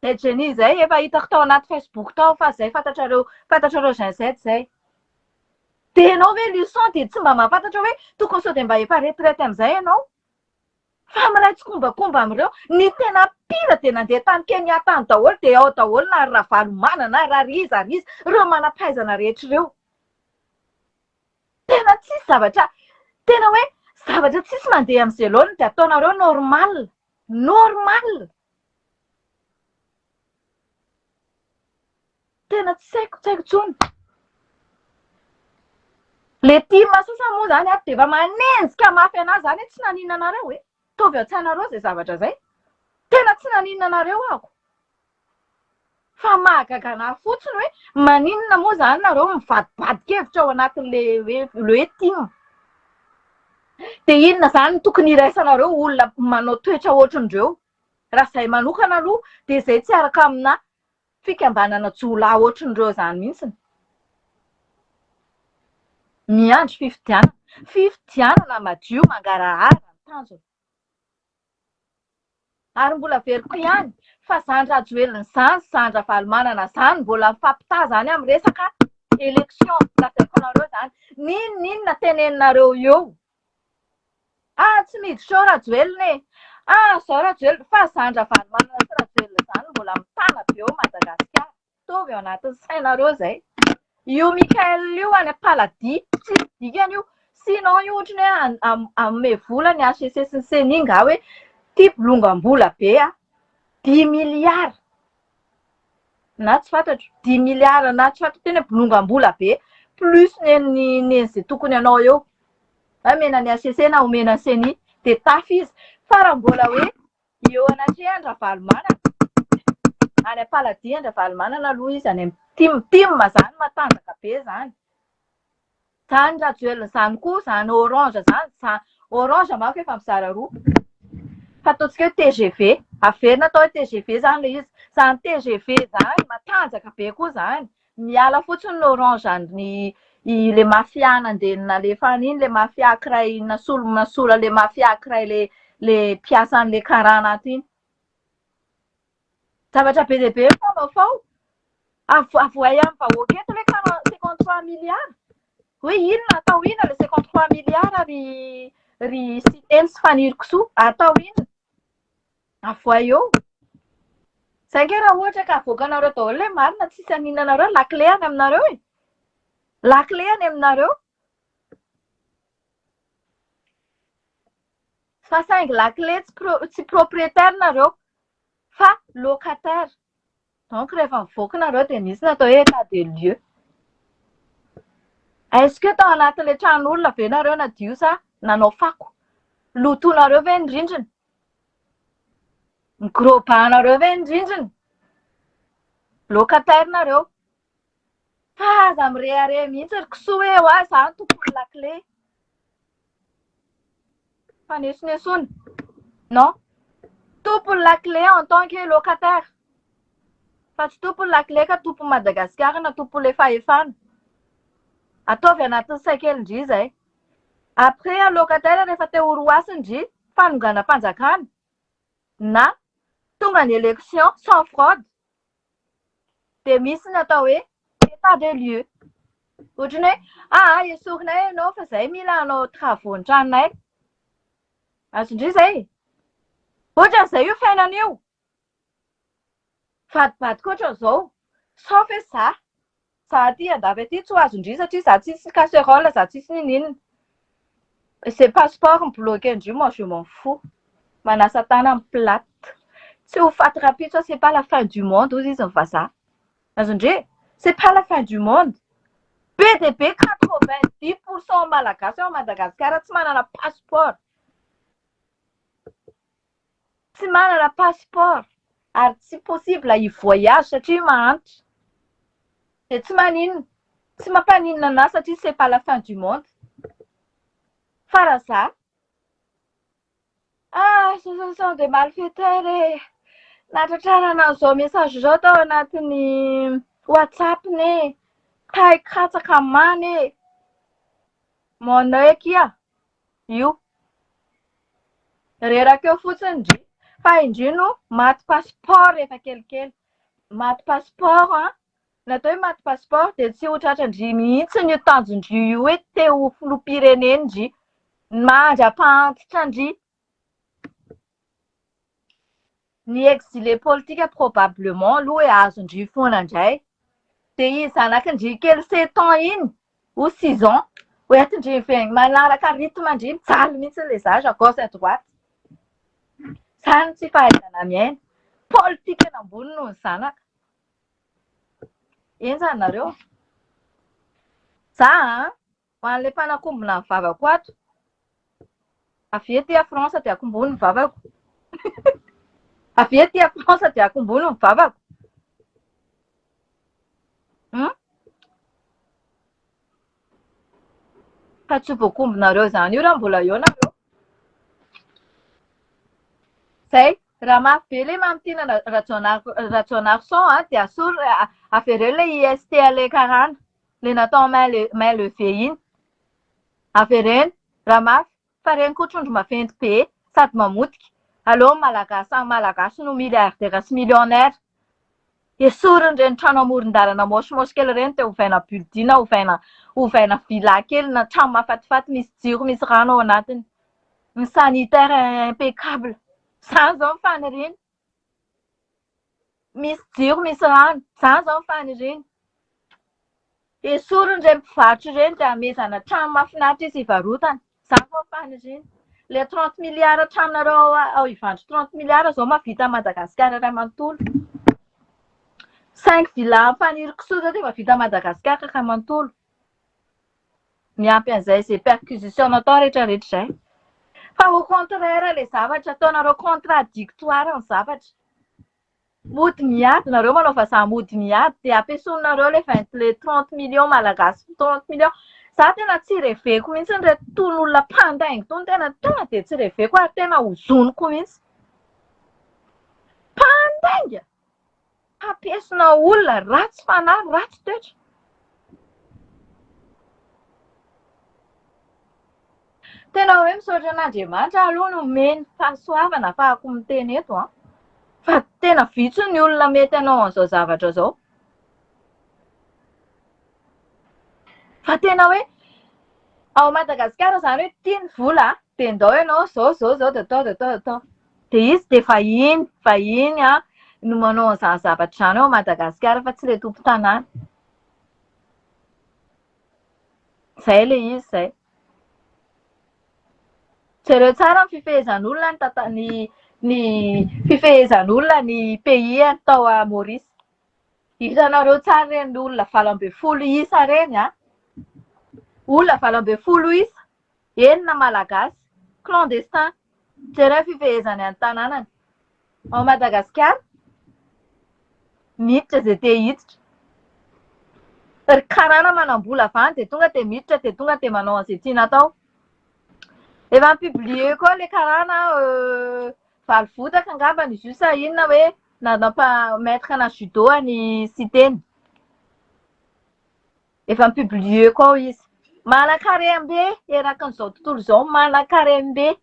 Ilay Jenny izay efa hitako tao anaty Facebook tao fa izay fantatrareo Gen Z izay. Dia ianao hoe leçon dia tsy mba mahafantatra hoe tokony sao dia mba efa retraite amin'izay ianao. Fa miraitsy kombakomba amin'ireo ny tena pila dia nandeha tany Kenya tany daholo dia ao daholo na Ravalomana na Rariza ireo manam-pahaizana rehetra ireo. Tena tsisy zavatra, tena hoe zavatra tsisy mandeha amin'izay loatra dia ataonareo normal. Normal. Tena tsy haiko intsony. Le team sasany moa izany dia efa manenjika mafy anazy izany hoe tsy nanina anareo e. Tovy an-tsainareo izay zavatra izay. Tena tsy nanina anareo ako. Fa mahagaga anahy fotsiny hoe maninona moa izany nareo mivadibadika-hevitra ao anatin'ilay hoe team. Dia inona izany no tokony iraisanareo olona manao toetra ohatrin'ireo. Raha izay manokana aloha dia izay tsy araka amina fikambanana jolahy ohatrin'ireo izany mihitsiny. Miandry fifidianana. Fifidianana madio mangarahara ny tanjony. Ary mbola veriko ihany fa izany Rajoelina izany, izany Ravalomanana izany mbola mifampitaha izany amin'ny resaka élection lazaiko zany ninona tenenareo eo tsy miditra sao Rajoelina zao Rajoelina fa zandra Valomanana sy Rajoelina zany mbola mitana be eo Madagasikara tovy ao anatin'ny sainareo zay io Mikael io any Paladis tsy dikany io sinon io ohatrany hoe ame vola ny HCC sy ny CENI nga hoe ty bolongam-bola be 10 milliards na tsy fantatro 10 milliards na tsy fantatro tena bolongam-bola be plus ny zay tokony anao eo omena ny HCC na omena ny CENI de tafy izy fa raha mbola hoe eo anaty Andra Valomanana any Paladis Andra Valomanana aloha izy any tim zany matanjaka be zany Rajoelina zany koa zany Orange zany Orange manko efa mizara roa fa ataontsika hoe TGV averina atao hoe TGV zany le izy zany TGV zany matanjaka be koa zany miala fotsiny ny Orange ny le mafia nandenina le faniny le mafia ankiray nasola le mafia ankiray le mpiasa an'le karana aty iny zavatra be dia be fao avoay amin'ny vahoaka eto le 53 milliards hoe inona atao ina le 53 milliards ry Siteny sy Faniry Kisoa atao ina avoay eo zay ke raha ohatra ka avoakanareo daholo le marina tsisy aninanareo lakle any aminareo lakle any aminareo fa saingy lakle tsy propriétaire nareo fa locataire donc rehefa mivoaka nareo dia misy natao hoe état des lieux est-ce que tao anatin'ilay tranon'olona ve nareo nadio sa nanao fako lotonareo ve ny rindrina migrobanareo ve ny rindrina locataire nareo fa aza mirehare mihitsy ry Kisoa hoe zany tompony lakle fa nesonesony non tompony lakle en tant que locataire fa tsy tompony lakle ka tompony Madagasikara na tompony le fahefana ataovy anatin'ny saikeldry zay après locataire rehefa te horoasindry fanongana mpanjakana na tonga ny élection sans fraude de misy natao hoe état des lieux ohatrany hoe esorinay ianao fa zay mila anao travaux ny tranonay azondry zay ohatran'izay io fiainan'io vadibadika ohatran'izao sauf hoe za aty andafy aty tsy ho azondry satria za tsisy casserole za tsisy ninina c'est passeport mbloqué indri moi je m'en fous manasa tana amin'ny plate tsy ho faty rapide c'est pas la fin du monde ozy izy ny vazaha azondry c'est pas la fin du monde be dia be 90% malagasy ao Madagasikara tsy manana passeport tsy manana passeport ary tsy possible hivoyage satria mahantra dia tsy maninona tsy mampaninona anazy satria c'est pas la fin du monde fa raha za ce sont des malfaiteurs natratrarana an'izao message zao tao anatin'ny WhatsApp ne taikatsaka many monaiky io reraka eo fotsiny ndry fa indri no maty passeport rehefa kelikely maty passeport natao hoe maty passeport dia tsy ho tratrandry mihitsy ny tanjondry io hoe te ho filoham-pirenena ndry mandra-pahaantitra ndry ny exilé politique probablement aloha hoe azondry foana indray dia izy zanakindry kely 7 ans iny ou 6 ans hoentindry miveny manaraka rythme ndry mijaly mihitsy le zage à gauche à droite zany tsy fahaizana miaina politika eny ambony noho ny zanaka eny zany nareo za ho an'ilay mpanakombona ny vavako ato avy ety a France dia akombony ny vavako avy ety a France dia akombony ny vavako fa tsy voakombonareo zany io raha mbola eo nareo zay raha mafy be le mamitina Rajonarson dia asolo avereo le IST le karana le natao main levé iny avereny raha mafy fa reny koa trondro maventy be sady mamotika aleo malagasy no milliardaire sy millionnaire esoriny reny trano amoron-dalana mosomosokely reny te ovaina building ovaina villa kely na trano mahafatifaty misy jiro misy rano ao anatiny, ny sanitaire impeccable. Zany zao ny faniriany. Misy jiro misy rano, zany zao ny faniriany. Esoriny reny mpivarotra reny dia amezana trano mahafinaritra izy hivarotana. Zany zao ny faniriany. Le 30 milliards tranonareo ao hivandro 30 milliards zao mahavita Madagasikara iray manontolo. 5 villa faniriko soa dia mahavita Madagasikara iray manontolo. Miampy an'izay izay perquisition natao rehetrarehetra izay. Fa au contraire le zavatra ataonareo contradictoire ny zavatra. Mody miady nareo manao vazaha mody miady dia ampiasainareo le 30 millions malagasy 30 millions. Za tena tsy reveko mihitsy reto ton'olona mpandaingo tony tena dia tsy reveko ary tena hozoniko mihitsy. Mpandainga! Ampiasaina olona ratsy fanahy, ratsy toetra. Tena hoe misaotra an'Andriamanitra aloha no omeny fahasoavana ahafahako miteny eto. Fa tena vitsy ny olona mety hanao an'izao zavatra izao. Fa tena hoe ao Madagasikara izany hoe tia ny vola dia ndao ianao zao dia atao. Dia izy dia vahiny no manao an'izany zavatra izany ao Madagasikara fa tsy ilay tompo-tanàna. Izay ilay izy izay. Jereo tsara ny fifehezan'olona ny fifehezan'olona ny pays tao a Maurice. Hitanareo tsara reny olona 20 isa reny olona 20 isa, enina malagasy, clandestin. Jereo fifehezany any tanànany. Ao Madagasikara, miditra izay te hiditra. Ry karana manam-bola avany dia tonga dia miditra dia tonga dia manao an'izay tiana atao. Efa publié koa ilay karana valivotaka angamba izy io sa inona hoe maître ana judo any Siteny. Efa publié koa izy. Manan-karem-be erakan'izao tontolo izao manan-karem-be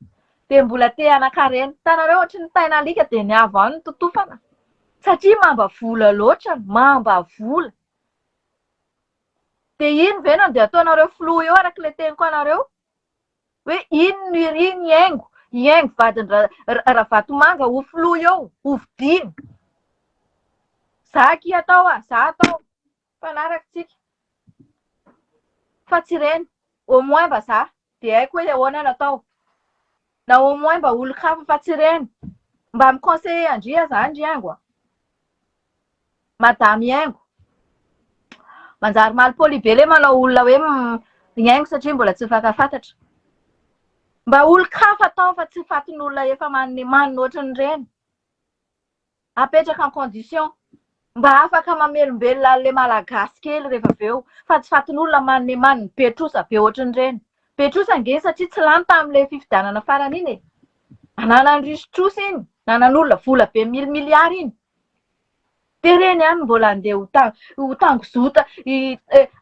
dia mbola te hanan-karena. Hitanareo ohatry ny taina alika dia ny avo any ny totofana. Satria mamba vola loatra, mamba vola. Dia ino ve no dia ataonareo floa eo araka ilay teniko anareo? Hoe ino no iry ny haingo vadiny Ravatomanga ho floa eo, ho vidiana. Za aky atao za atao. Mpanaraka fa tsy ireny. Au moins mba za dia haiko hoe ahoana no atao. Na au moins mba olon-kafa fa tsy ireny. Mba mi-conseiller andria za ndry haingo. Madamy haingo. Manjary malipôly be ilay manao olona hoe haingo satria mbola tsy fankafantatra. Mba olon-kafa atao fa tsy fatin'olona efa manina ohatran'ireny. Apetraka en condition. Mba afaka mamelombelona an'ilay malagasy kely rehefa avy eo. Fa tsy fatin'olona manina betrosa be ohatran'ireny. Betrosa ange satria tsy lany tamin'ilay fifidianana farany iny. Nanana ny riso-trosa iny. Nanan'olona vola be milimilyara iny. Dia ireny ihany mbola andeha ho tangozota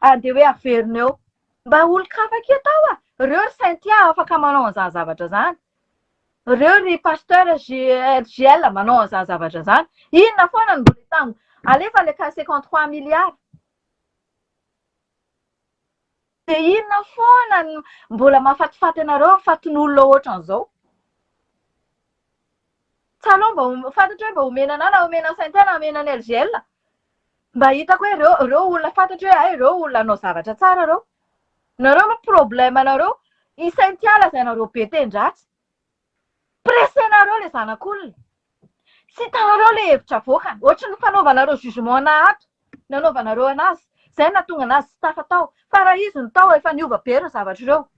andeha hoe averina eo. Mba olon-kafa aky atao Ireo ry Saintia afaka manao an'izany zavatra izany. Ireo ry pasteur RGL manao an'izany zavatra izany. Inona foana no mbola tango? Alefa ilay cas 53 milliards. Dia inona foana no mbola mahafatifaty anareo fatin'olona ohatran'izao? Tsaloha mba fantatra hoe mba omena na omena Saintia na omena ny RGL. Mba hitako hoe ireo olona fantatra hoe ireo olona hanao zavatra tsara ireo. Nareo ma problème anareo, i Saintia lazainareo be ten-dratsy. Presenareo ilay zanak'olona. Tsy hitanareo ilay hevitra avoakany. Ohatry ny fanaovanareo jugement nahato, nanaovanareo anazy. Izay nahatonga anazy tsy tafatao. Fa raha izy no tao efa niova be ireo zavatra ireo.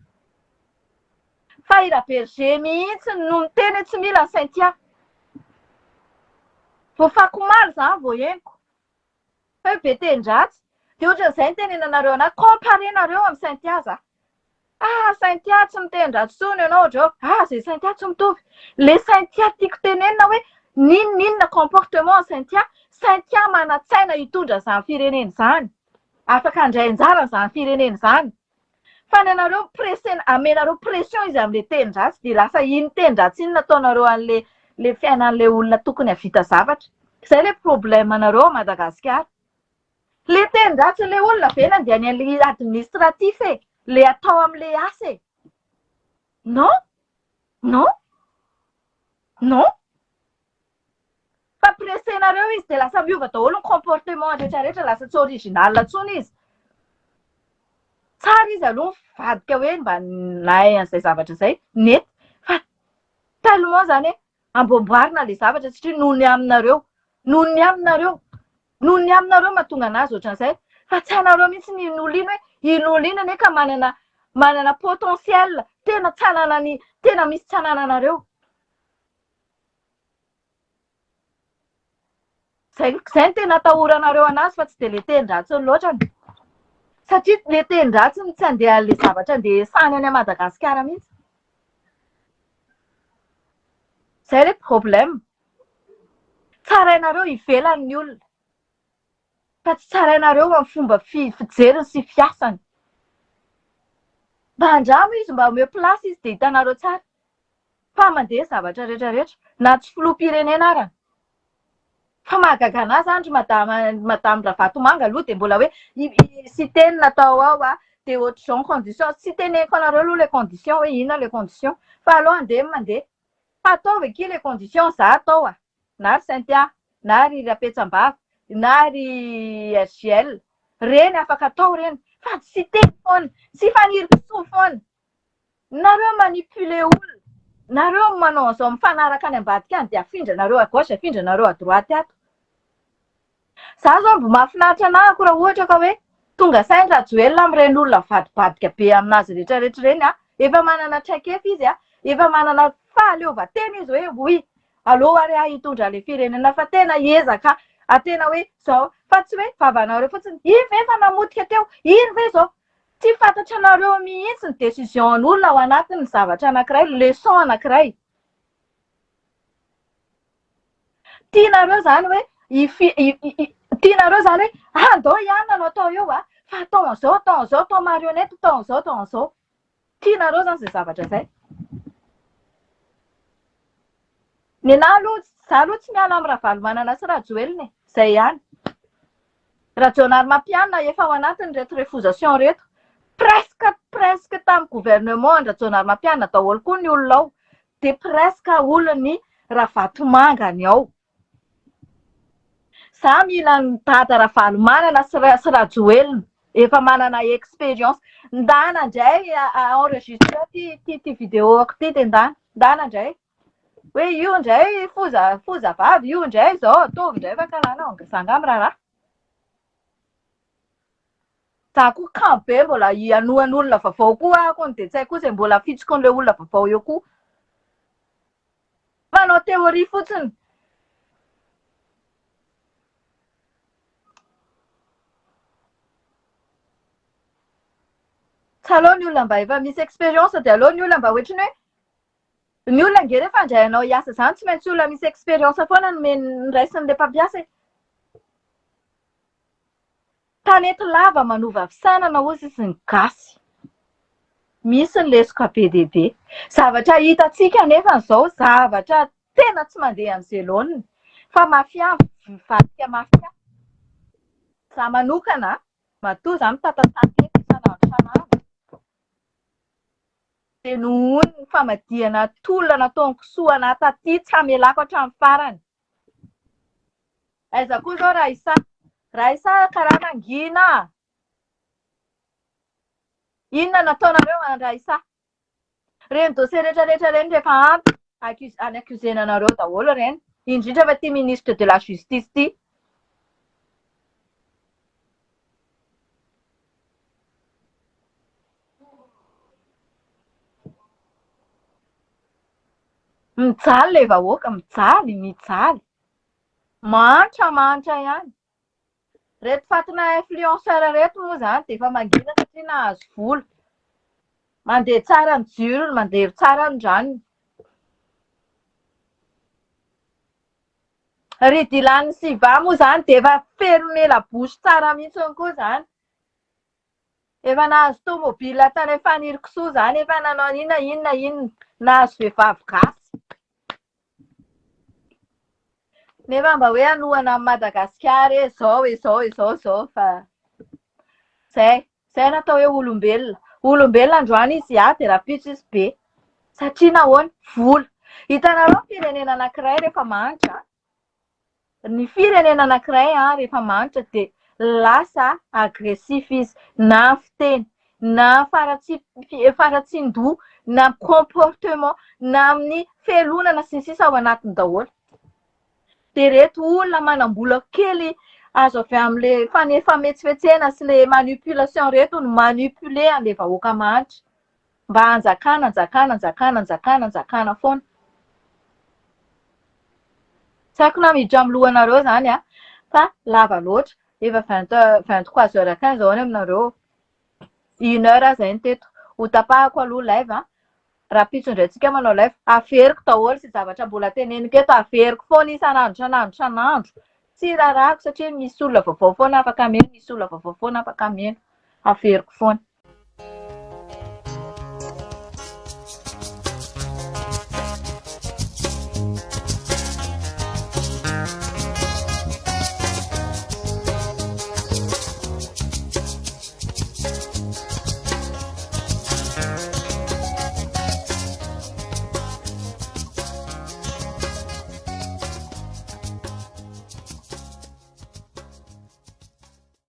Fa i Raberger mihitsy no miteny tsy mila ny Saintia. Voafako maro izany vao henoko. Fa be ten-dratsy. Dia ohatran'izay ny tenenanareo anazy, comparenareo amin'ny Saintia za. Saintia tsy miteny-dratsy intsony ianao ohatrao. Izay Saintia tsy mitovy. Le Saintia tiako tenenina hoe ninona comportement Saintia. Saintia mana-tsaina hitondra izany firenena izany. Afaka handray anjara izany firenena izany. Fa ny anareo amenareo pression izy amin'ilay ten-dratsy dia lasa iny ten-dratsy iny nataonareo an'ilay fiainan'ilay olona tokony havita zavatra. Zay le problème anareo a Madagasikara. Le teny-dratsy le olona ve nandeha any an'le administratif e, le atao amin'le asa e. Non, non, non. Fa presenareo izy dia lasa miova daholo ny comportement rehetrarehetra, lasa tsy original intsony izy. Tsara izy aloha mivadika hoe mba nahay an'izay zavatra izay, nety. Fa tellement zany hoe amboamboarina ilay zavatra satria noho ny aminareo, noho ny aminareo, noho ny aminareo mahatonga anazy ohatran'izay. Fa tsy hainareo mihitsy ny olona hoe iny olona iny anie ka manana potentiel tena tsananany, tena misy tsanananareo. Zay no tena atahoranareo anazy fa tsy dia le teny-dratsiny loatrany. Satria le teny-dratsiny tsy handeha le zavatra andeha sany any Madagasikara mihitsy. Zay le problème. Tsarainareo ivelan'ny olona. Fa tsy tsarainareo amin'ny fomba fijeriny sy fiasany. Mba handramo izy, mba omeo plasy izy dia hitanareo tsara. Fa mandeha zavatra rehetrarehetra, na tsy filoham-pirenena ary. Fa mahagaga anazy andry madame Ravatomanga aloha dia mbola hoe sy teny natao ao dia ohatr'izao ny condition. Tsy teneniko anareo aloha le condition hoe inona le condition. Fa aleo andeha mandeha. Fa atao ve ke le condition za atao na ry Saint-Pia, na ry Rapetsambava, na ry SGL. Reny afaka atao reny. Fa tsy teny foana, tsy faniry kisoa foana. Nareo manipule olona. Nareo manao an'izao mifanaraka any ambadika any dia afindra nareo à gauche, afindra nareo à droite ato. Za zao mbo mahafinaritra anahy raha ohatra ka hoe tonga sainy Rajoelina amin'ireny olona mivadibadika be aminazy rehetrarehetra ireny efa manana traikefa izy efa manana fahaleovantena izy hoe oy, aleo ary hitondra le firenena fa tena ezaka, tena hoe zao, fa tsy hoe vavanareo fotsiny, iny ve efa namotika teo, iny ve zao. Tsy fantatra anareo mihitsy ny décision-n'olona ao anatin'ny zavatra anankiray, leçon anankiray. Tianareo zany hoe tianareo zany hoe andao ihany no atao eo fa atao an'izao, atao an'izao, atao marionnette, atao an'izao, atao an'izao. Tianareo zany izay zavatra izay. Ny anahy aloha, za aloha tsy miala amin'ny Ravalomanana sy Rajoelina e. Izay ihany. Rajonary Mapianina efa ao anatin'ireto refusation reto. Presque tamin'ny gouvernement ny Rajonary Mapianina daholo koa ny olona ao. Dia presque olon'ny Ravatomanga ny ao. Za mila ny dada Ravalomanana sy Rajoelina efa manana expérience. Ndana indray enregistré ty vidéo-ako ty dia ndana indray. Hoe io indray foza vavy, io indray izao, atovy indray fa kalanao, za angamba raharaha. Za koa kanto be mbola hanohan'olona vaovao koa ako dia tsy haiko koa izay mbola fitsokon'ilay olona vaovao eo koa. Manao teoria fotsiny. Tsy aleo ny olona mba efa misy expérience dia aleo ny olona mba ohatriny hoe ny olona nge rehefa handray anao hiasa izany tsy maintsy olona misy expérience foana no raisin'ilay mpampiasa e. Tanety lava manova fisainana hozy izy ny gasy. Misy ny lesoka be dia be. Zavatra hitantsika anefa izao zavatra tena tsy mandeha amin'izay laoniny. Fa mafia mivadika mafia. Za manokana matoa za mitantatanty isan'andro. Dia nohony ny famadihana tolona nataon'ny kisoa anahy taty tsy hamelako hatramin'ny farany. Aiza koa izao Raisa karaha nangina. Inona nataonareo Raisa? Reny dossier rehetrarehetra ireny rehefa ampy any-accusena anareo daholo ireny. Indrindra fa ty ministre de la justice ty. Mijaly ilay vahoaka, mijaly. Mantra ihany. Reto fatina influenceur reto moa izany dia efa mangina satria nahazo vola. Mandeha tsara ny jirony, mandeha tsara ny ranony. Ry Dilany Siva moa izany dia efa fermé la bouche tsara mihitsy koa izany. Efa nahazo tomobila tany faniry kisoa izany, efa nanao inona, nahazo vehivavy gasy. Nefa mba hoe halohana amin'ny Madagasikara zao fa zay natao hoe olombelona. Olombelona androany izy dia rapitso izy be. Satria nahoana? Vola. Hitanareo ny firenena anankiray rehefa manitra, ny firenena anankiray rehefa manitra dia lasa agressif izy na fiteny, na faratsin-doha, na comportement, na amin'ny fialonana sy ny sisa ao anatiny daholo. Dia reto olona manam-bola kely azo avy amin'ilay fametsifetsena sy ilay manipulation reto no manipule an'ilay vahoaka manitra mba hanjakana foana. Tsy haiko na miditra amin'ny lohanareo izany fa lava loatra. Efa 23h15 zao any aminareo. 1h izay no teto. Ho tapahako aloha live rapitso indray tsika manao live. Averiko daholo sy zavatra mbola teneniko eto. Averiko foana isan'andro. Tsy rarahako satria misy olona vaovao foana afaka mihaino, misy olona vaovao foana afaka mihaino. Averiko foana.